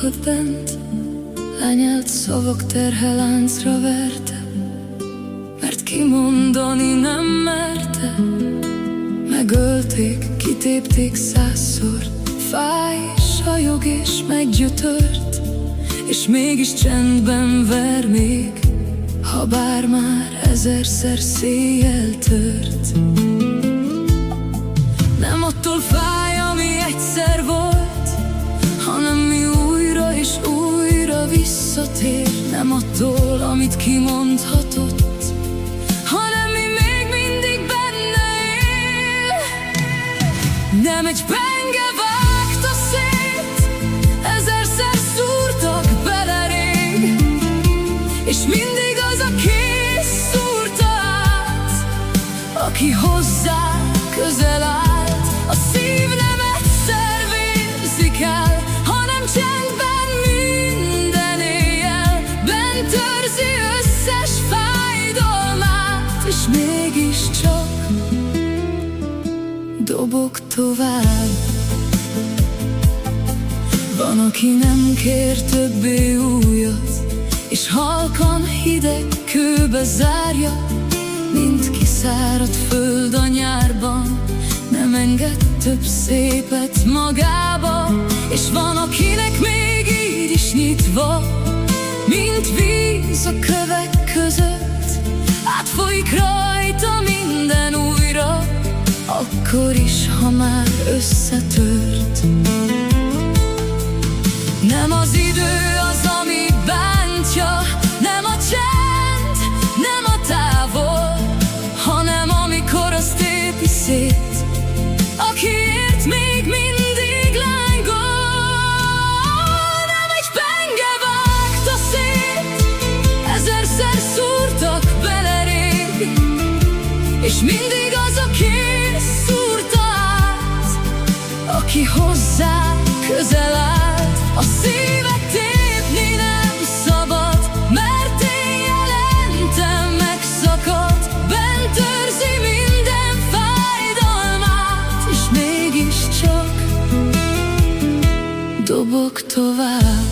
uralkodott bent, lenyelt szavak terheláncra verte, mert kimondani nem merte. Megölték, kitépték 100-szor, fáj, sajog és meggyötört, és mégis csendben ver még, ha bár már 1000-szer széjjel tört. Nem attól fáj, ami egyszer volt, hanem mi újra és újra visszatér. Nem attól, amit kimondhatott, hanem mi még mindig benne él. Nem egy penge vágta szét, 1000-szer szúrtak bele rég, és mindig az, aki szúrta át, aki hozzá közel állt. A szív nem egyszer vérzik el, hanem csendben minden éjjel bent őrzi összes fájdalmát, és mégiscsak dobog tovább. Van, aki nem kér többé újat, és halkan hideg kőbe zárja, mint kiszáradt föld a nyárban, nem enged több szépet magába. És van, akinek még így is nyitva, mint víz a kövek között, átfolyik rajta minden újra, akkor is, ha már összetört. Nem az idő az, ami bántja, nem a csend, nem a távol, hanem amikor azt tépi szét, akiért még mindig lángol. Nem egy penge vágta szét, 1000-szer szúrtak bele rég, és mindig az, aki szúrta át, aki hozzá közel állt. A szívet tépni nem szabad, mert éjjelente megszakadt, bent őrzi minden fájdalmát, és mégiscsak dobog tovább.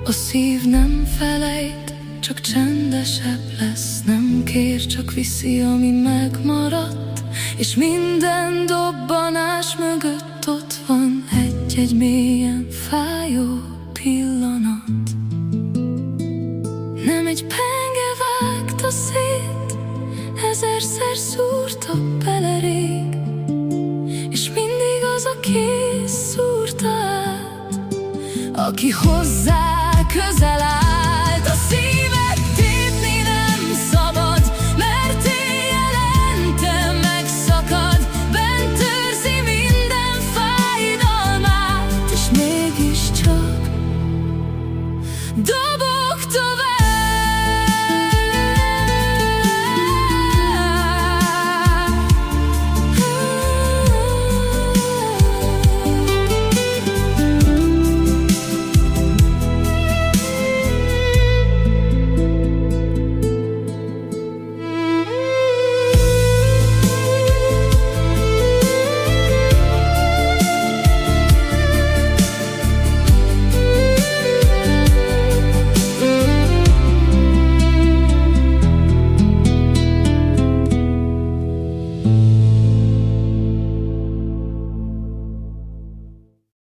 A szív nem felejt, csak csendesebb lesz, nem kér, csak viszi, ami megmaradt, és minden dobbanás mögött ott van egy-egy mélyen fájó pillanat. Nem egy penge vágta szét, 1000-szer szúrta bele rég, és mindig az, aki szúrta át, aki hozzá közel áll.